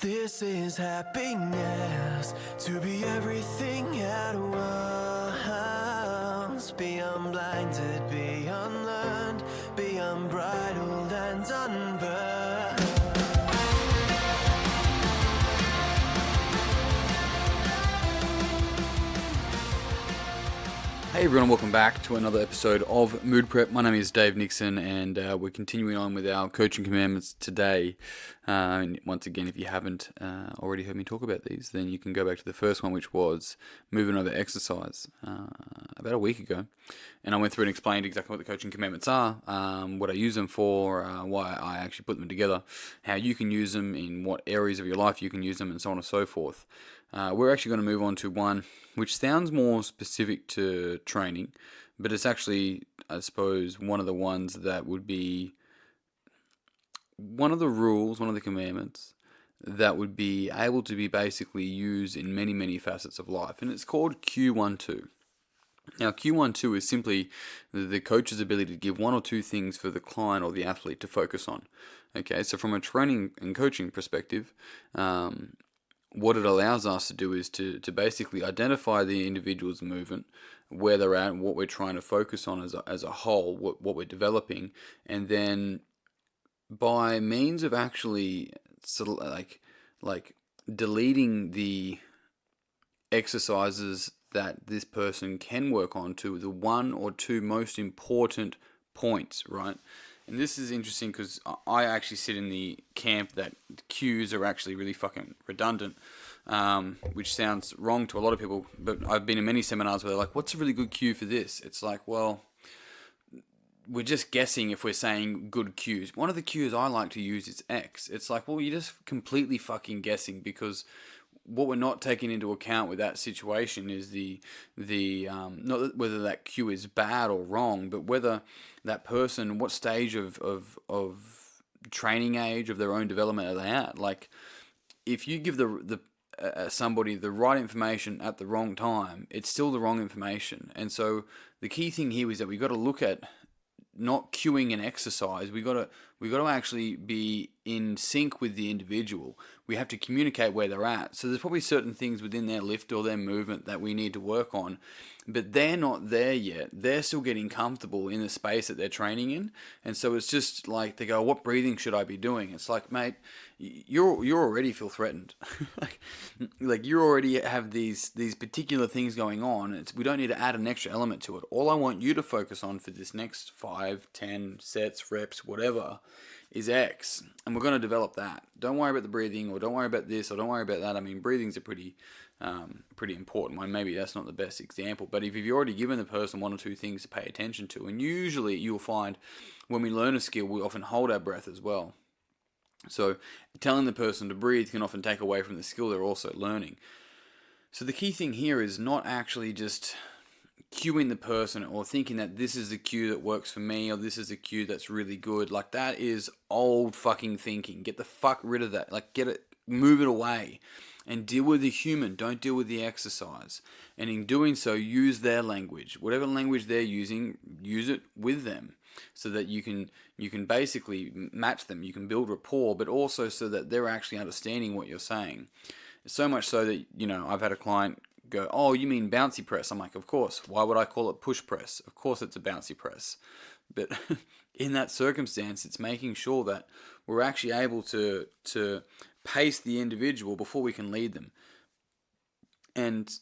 This is happiness, to be everything at once. Be unblinded, be unlearned, be unbridled and unburned. Hey everyone, welcome back to another episode of Mood Prep. My name is Dave Nixon, and we're continuing on with our coaching commandments today. And once again, if you haven't already heard me talk about these, then you can go back to the first one, which was movement over exercise, about a week ago. And I went through and explained exactly what the coaching commandments are, what I use them for, why I actually put them together, how you can use them, in what areas of your life you can use them, and so on and so forth. We're actually going to move on to one which sounds more specific to training, but it's actually, I suppose, one of the ones that would be one of the rules, one of the commandments that would be able to be basically used in many, many facets of life. And it's called Q12. Now, Q12 is simply the coach's ability to give one or two things for the client or the athlete to focus on. Okay, so from a training and coaching perspective, what it allows us to do is to basically identify the individual's movement, where they're at, and what we're trying to focus on as a whole, what we're developing, and then by means of actually sort of like deleting the exercises that this person can work on to the one or two most important points, right? And this is interesting because I actually sit in the camp that cues are actually really fucking redundant, which sounds wrong to a lot of people. But I've been in many seminars where they're like, what's a really good cue for this? It's like, well, we're just guessing if we're saying good cues. One of the cues I like to use is X. It's like, well, you're just completely fucking guessing, because what we're not taking into account with that situation is the not whether that cue is bad or wrong, but whether that person, what stage of training age of their own development are they at. Like, if you give somebody the right information at the wrong time, it's still the wrong information. And so the key thing here is that we got to look at not cueing an exercise. We got to actually be in sync with the individual. We have to communicate where they're at. So there's probably certain things within their lift or their movement that we need to work on, but they're not there yet. They're still getting comfortable in the space that they're training in. And so it's just like, they go, what breathing should I be doing? It's like, mate, you already feel threatened. like you already have these particular things going on. We don't need to add an extra element to it. All I want you to focus on for this next 5, 10 sets, reps, whatever, is X, and we're going to develop that. Don't worry about the breathing, or don't worry about this, or don't worry about that. I mean, breathing's a pretty important one. Maybe that's not the best example, but if you've already given the person one or two things to pay attention to, and usually you'll find when we learn a skill, we often hold our breath as well. So telling the person to breathe can often take away from the skill they're also learning. So the key thing here is not actually just cueing the person or thinking that this is the cue that works for me, or this is the cue that's really good. Like, that is old fucking thinking. Get the fuck rid of that. Like, move it away and deal with the human. Don't deal with the exercise. And in doing so, use their language. Whatever language they're using, use it with them, so that you can basically match them. You can build rapport, but also so that they're actually understanding what you're saying. So much so that, I've had a client go, oh, you mean bouncy press? I'm like, of course. Why would I call it push press? Of course it's a bouncy press. But in that circumstance, it's making sure that we're actually able to pace the individual before we can lead them. And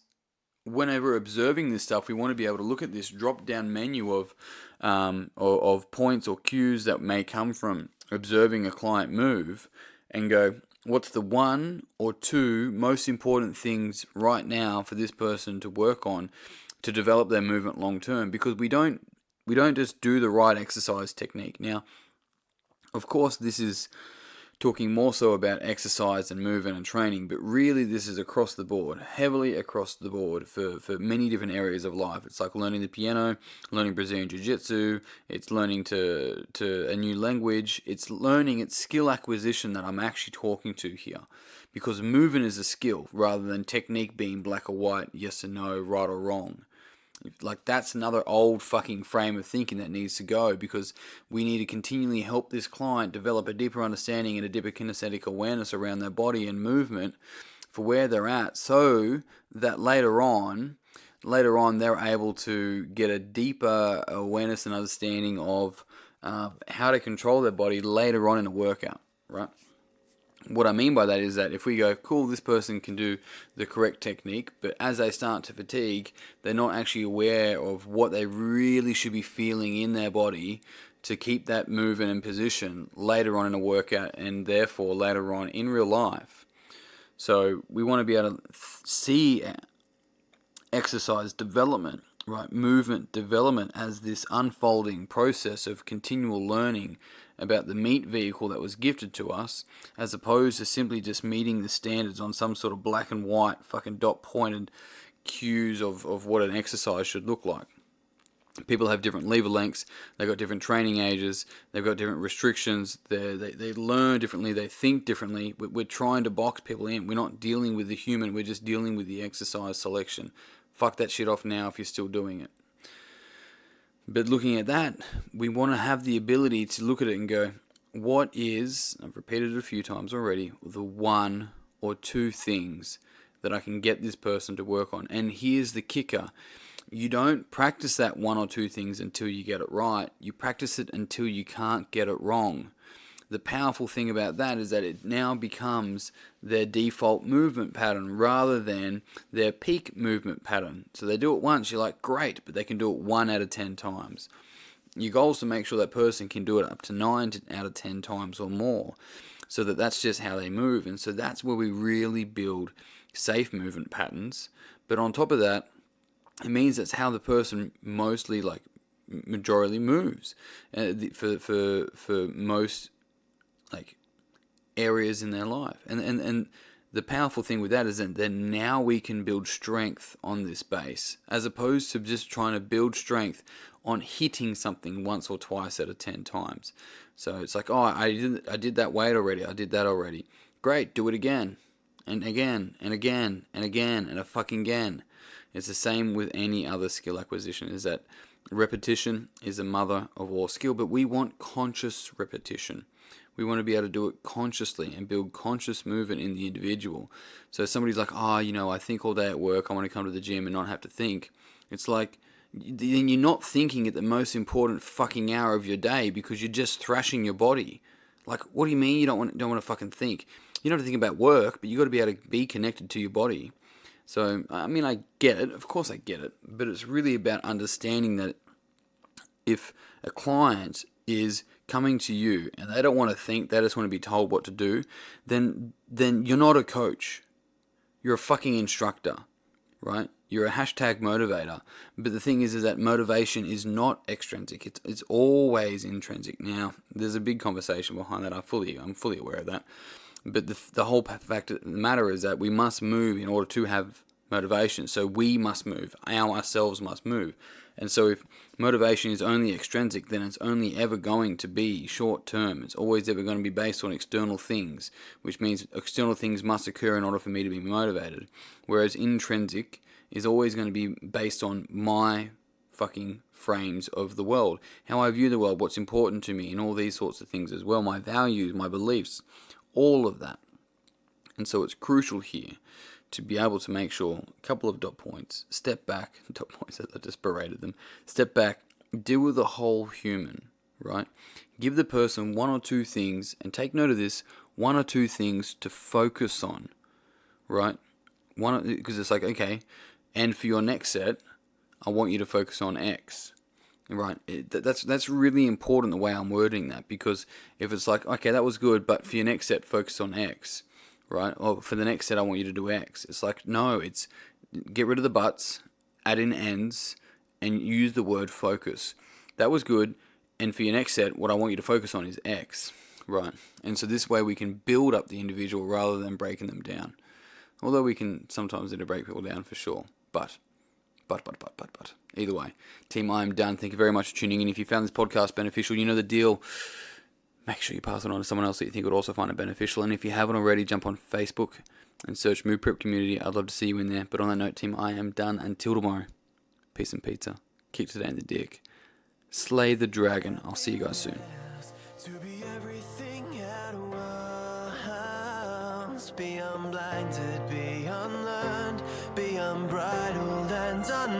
whenever observing this stuff, we want to be able to look at this drop-down menu of points or cues that may come from observing a client move, and go, what's the one or two most important things right now for this person to work on to develop their movement long term? Because we don't just do the right exercise technique. Now, of course, this is talking more so about exercise and movement and training, but really this is across the board, heavily across the board for many different areas of life. It's like learning the piano, learning Brazilian Jiu-Jitsu, it's learning to a new language, it's skill acquisition that I'm actually talking to here. Because movement is a skill rather than technique being black or white, yes or no, right or wrong. Like, that's another old fucking frame of thinking that needs to go, because we need to continually help this client develop a deeper understanding and a deeper kinesthetic awareness around their body and movement for where they're at, so that later on they're able to get a deeper awareness and understanding of how to control their body later on in a workout, right? What I mean by that is that if we go, cool, this person can do the correct technique, but as they start to fatigue, they're not actually aware of what they really should be feeling in their body to keep that movement and position later on in a workout, and therefore later on in real life. So we want to be able to see exercise development, right, movement development as this unfolding process of continual learning about the meat vehicle that was gifted to us, as opposed to simply just meeting the standards on some sort of black and white fucking dot pointed cues of what an exercise should look like. People have different lever lengths, they've got different training ages, they've got different restrictions, they learn differently, they think differently. We're trying to box people in. We're not dealing with the human, we're just dealing with the exercise selection. Fuck that shit off now if you're still doing it. But looking at that, we want to have the ability to look at it and go, what is, I've repeated it a few times already, the one or two things that I can get this person to work on? And here's the kicker. You don't practice that one or two things until you get it right. You practice it until you can't get it wrong. The powerful thing about that is that it now becomes their default movement pattern rather than their peak movement pattern. So they do it once, you're like, great, but they can do it 1 out of 10 times. Your goal is to make sure that person can do it up to 9 out of 10 times or more, so that that's just how they move. And so that's where we really build safe movement patterns. But on top of that, it means that's how the person mostly, like, majorly moves for most, like, areas in their life. And the powerful thing with that is that then now we can build strength on this base, as opposed to just trying to build strength on hitting something once or twice out of 10 times. So it's like, oh, I did that weight already, I did that already. Great, do it again, and again, and again, and again, and a fucking again. It's the same with any other skill acquisition, is that repetition is the mother of all skill, but we want conscious repetition. We want to be able to do it consciously and build conscious movement in the individual. So somebody's like, I think all day at work, I want to come to the gym and not have to think. It's like, then you're not thinking at the most important fucking hour of your day because you're just thrashing your body. Like, what do you mean you don't want to fucking think? You don't have to think about work, but you got to be able to be connected to your body. So, I mean, I get it. Of course I get it. But it's really about understanding that if a client is coming to you and they don't want to think, they just want to be told what to do, then you're not a coach. You're a fucking instructor, right? You're a hashtag motivator. But the thing is that motivation is not extrinsic. It's always intrinsic. Now, there's a big conversation behind that. I'm fully aware of that. But the whole fact of the matter is that we must move in order to have motivation. So we must move. Ourselves must move. And so if motivation is only extrinsic, then it's only ever going to be short term. It's always ever going to be based on external things, which means external things must occur in order for me to be motivated. Whereas intrinsic is always going to be based on my fucking frames of the world, how I view the world, what's important to me, and all these sorts of things as well, my values, my beliefs, all of that. And so it's crucial here to be able to make sure, a couple of dot points, step back, dot points, I just berated them, step back, deal with the whole human, right? Give the person one or two things, and take note of this, one or two things to focus on, right? Because it's like, okay, and for your next set, I want you to focus on X. Right, that's really important the way I'm wording that, because if it's like, okay, that was good, but for your next set, focus on X, right? Or for the next set, I want you to do X. It's like, no, it's get rid of the buts, add in ends, and use the word focus. That was good, and for your next set, what I want you to focus on is X, right? And so this way we can build up the individual rather than breaking them down. Although we can sometimes need to break people down for sure, but. Either way, team, I am done. Thank you very much for tuning in. If you found this podcast beneficial, you know the deal. Make sure you pass it on to someone else that you think would also find it beneficial. And if you haven't already, jump on Facebook and search Move Prep Community. I'd love to see you in there. But on that note, team, I am done. Until tomorrow. Peace and pizza. Kick today in the dick. Slay the dragon. I'll see you guys soon. to be everything at once. Be unblinded, be unlearned, be unbridled and unlearned.